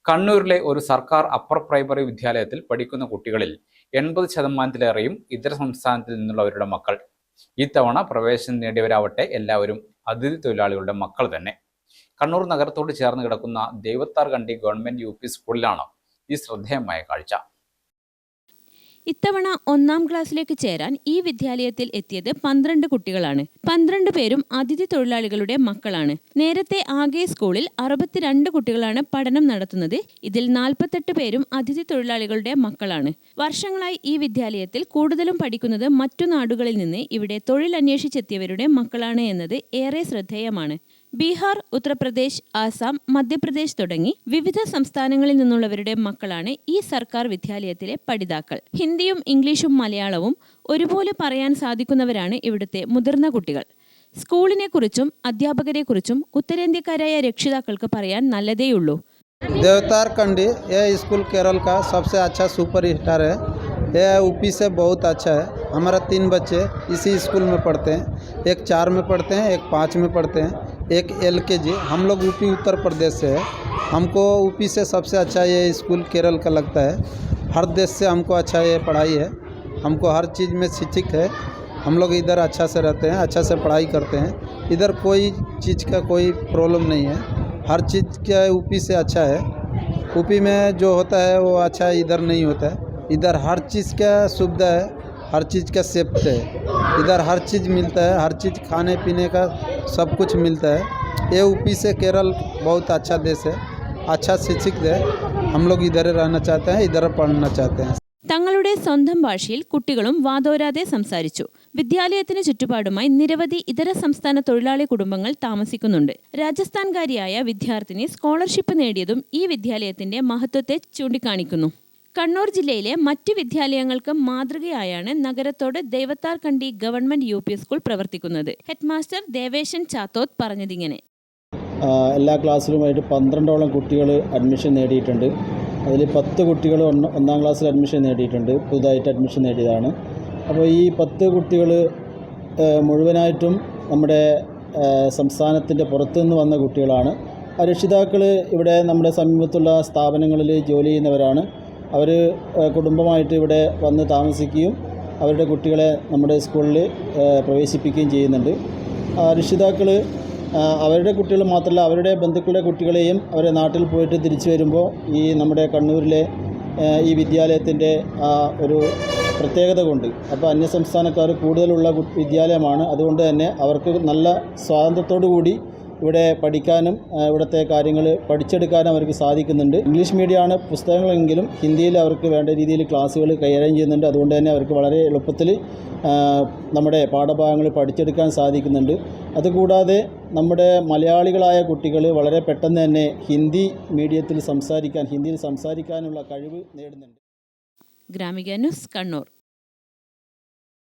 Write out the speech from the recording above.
കണ്ണൂരിലെ ഒരു സർക്കാർ അപ്പർ പ്രൈമറി വിദ്യാലയത്തിൽ പഠിക്കുന്ന കുട്ടികളിൽ 80% ഇതര സംസ്ഥാനത്തിൽ നിന്നുള്ളവരുടെ മക്കൾ. ഇത്തവണ പ്രവേശനം നേടിയവരാവട്ടെ എല്ലാവരും അതിഥി തൊഴിലാളികളുടെ മക്കൾ തന്നെ. കണ്ണൂർ നഗരത്തോട് ചേർന്ന് കിടക്കുന്ന ദൈവത്താർ കണ്ടി ഗവൺമെന്റ് UP സ്കൂളിലാണ് ഈ ശ്രദ്ധേയമായ കാഴ്ച. ഇത്തവണ 1-ാം ക്ലാസ്സിലേക്ക് ചേരാൻ ഈ വിദ്യാലയത്തിൽ എത്തിയത് 12 കുട്ടികളാണ്. 12 പേരും അതിഥി തൊഴിലാളികളുടെ മക്കളാണ്. നേരത്തെ ആകെ സ്കൂളിൽ 62 കുട്ടികളാണ് പഠനം നടത്തുന്നത്. ഇതിൽ 48 പേരും അതിഥി തൊഴിലാളികളുടെ മക്കളാണ്. വർഷങ്ങളായി ഈ വിദ്യാലയത്തിൽ കൂടുതലും പഠിക്കുന്നത് മറ്റു നാടുകളിൽ നിന്ന് ഇവിടെ തൊഴിൽ അന്വേഷിച്ചെത്തിയവരുടെ മക്കളാണ് എന്നത് ഏറെ ശ്രദ്ധേയമാണ്. ബീഹാർ, ഉത്തർപ്രദേശ്, ആസാം, മധ്യപ്രദേശ് തുടങ്ങി വിവിധ സംസ്ഥാനങ്ങളിൽ നിന്നുള്ളവരുടെ മക്കളാണ് ഈ സർക്കാർ വിദ്യാലയത്തിലെ പഠിതാക്കൾ. ഹിന്ദിയും ഇംഗ്ലീഷും മലയാളവും ഒരുപോലെ പറയാൻ സാധിക്കുന്നവരാണ് ഇവിടുത്തെ മുതിർന്ന കുട്ടികൾ. സ്കൂളിനെ കുറിച്ചും അധ്യാപകരെ കുറിച്ചും ഉത്തരേന്ത്യക്കാരായ രക്ഷിതാക്കൾക്ക് പറയാൻ നല്ലതേയുള്ളൂ. देवतार कंडी ये स्कूल केरल का सबसे अच्छा सुपर हिटर है। ये UP से बहुत अच्छा है। हमारा 3 बच्चे इसी स्कूल में पढ़ते हैं। एक 4 में पढ़ते हैं, एक 5 में पढ़ते हैं, एक LKG। हम लोग UP उत्तर प्रदेश से है। हमको UP से सबसे अच्छा ये स्कूल केरल का लगता है। हर देश से हमको अच्छा ये पढ़ाई है। हमको हर चीज़ में शिक्षित है। हम लोग इधर अच्छा से रहते हैं, अच्छा से पढ़ाई करते हैं। इधर कोई चीज़ का कोई प्रॉब्लम नहीं है। हर चीज़ क्या UP से अच्छा है। UP में जो होता है वो अच्छा इधर नहीं होता है। इधर हर चीज़ का सुविधा है, हर चीज़ का सेफ्टी है। इधर हर चीज़ मिलता है, हर चीज़ खाने पीने का सब कुछ मिलता है। ये UP से केरल बहुत अच्छा देश है, अच्छा शिक्षित है। हम लोग इधर रहना चाहते हैं, इधर पढ़ना चाहते हैं। തങ്ങളുടെ സ്വന്തം ഭാഷയിൽ കുട്ടികളും വാതോരാതെ സംസാരിച്ചു. വിദ്യാലയത്തിന് ചുറ്റുപാടുമായി നിരവധി ഇതര സംസ്ഥാന തൊഴിലാളി കുടുംബങ്ങൾ താമസിക്കുന്നുണ്ട്. രാജസ്ഥാൻകാരിയായ വിദ്യാർത്ഥിനി സ്കോളർഷിപ്പ് നേടിയതും ഈ വിദ്യാലയത്തിന്റെ മഹത്വത്തെ ചൂണ്ടിക്കാണിക്കുന്നു. കണ്ണൂർ ജില്ലയിലെ മറ്റ് വിദ്യാലയങ്ങൾക്ക് മാതൃകയായാണ് നഗരത്തോട് ദൈവത്താർ കണ്ടി ഗവൺമെന്റ് UP സ്കൂൾ പ്രവർത്തിക്കുന്നത്. ഹെഡ്മാസ്റ്റർ ദേവേശൻ ചാത്തോത്ത് പറഞ്ഞതിങ്ങനെ: എല്ലാ ക്ലാസ്സിലുമായിട്ട് 12ഓളം കുട്ടികൾ അഡ്മിഷൻ നേടിയിട്ടുണ്ട്. അതിൽ 10 കുട്ടികൾ 1-ാം ക്ലാസ്സിൽ അഡ്മിഷൻ നേടിയിട്ടുണ്ട്, പുതുതായിട്ട് അഡ്മിഷൻ നേടിയതാണ്. അപ്പോൾ ഈ 10 കുട്ടികൾ മുഴുവനായിട്ടും നമ്മുടെ സംസ്ഥാനത്തിൻ്റെ പുറത്തുനിന്ന് വന്ന കുട്ടികളാണ്. രക്ഷിതാക്കൾ ഇവിടെ നമ്മുടെ സമീപത്തുള്ള സ്ഥാപനങ്ങളിൽ ജോലി ചെയ്യുന്നവരാണ്. അവർ കുടുംബമായിട്ട് ഇവിടെ വന്ന് താമസിക്കുകയും അവരുടെ കുട്ടികളെ നമ്മുടെ സ്കൂളിൽ പ്രവേശിപ്പിക്കുകയും ചെയ്യുന്നുണ്ട്. രക്ഷിതാക്കൾ അവരുടെ കുട്ടികൾ മാത്രമല്ല, അവരുടെ ബന്ധുക്കളുടെ കുട്ടികളെയും അവരെ നാട്ടിൽ പോയിട്ട് തിരിച്ചു വരുമ്പോൾ ഈ നമ്മുടെ കണ്ണൂരിലെ ഈ വിദ്യാലയത്തിൻ്റെ ഒരു പ്രത്യേകത കൊണ്ട് അപ്പോൾ അന്യസംസ്ഥാനക്കാർ കൂടുതലുള്ള വിദ്യാലയമാണ്. അതുകൊണ്ട് തന്നെ അവർക്ക് നല്ല സ്വാതന്ത്ര്യത്തോടു കൂടി ഇവിടെ പഠിക്കാനും ഇവിടുത്തെ കാര്യങ്ങൾ പഠിച്ചെടുക്കാനും അവർക്ക് സാധിക്കുന്നുണ്ട്. ഇംഗ്ലീഷ് മീഡിയമാണ് പുസ്തകങ്ങളെങ്കിലും ഹിന്ദിയിൽ അവർക്ക് വേണ്ട രീതിയിൽ ക്ലാസ്സുകൾ കൈകാര്യം ചെയ്യുന്നുണ്ട്. അതുകൊണ്ട് തന്നെ അവർക്ക് വളരെ എളുപ്പത്തിൽ നമ്മുടെ പാഠഭാഗങ്ങൾ പഠിച്ചെടുക്കാൻ സാധിക്കുന്നുണ്ട്. അതുകൂടാതെ നമ്മുടെ മലയാളികളായ കുട്ടികൾ വളരെ പെട്ടെന്ന് തന്നെ ഹിന്ദിയിൽ സംസാരിക്കാനുള്ള കഴിവ് നേടുന്നുണ്ട്. ഗ്രാമിക ന്യൂസ്, കണ്ണൂർ.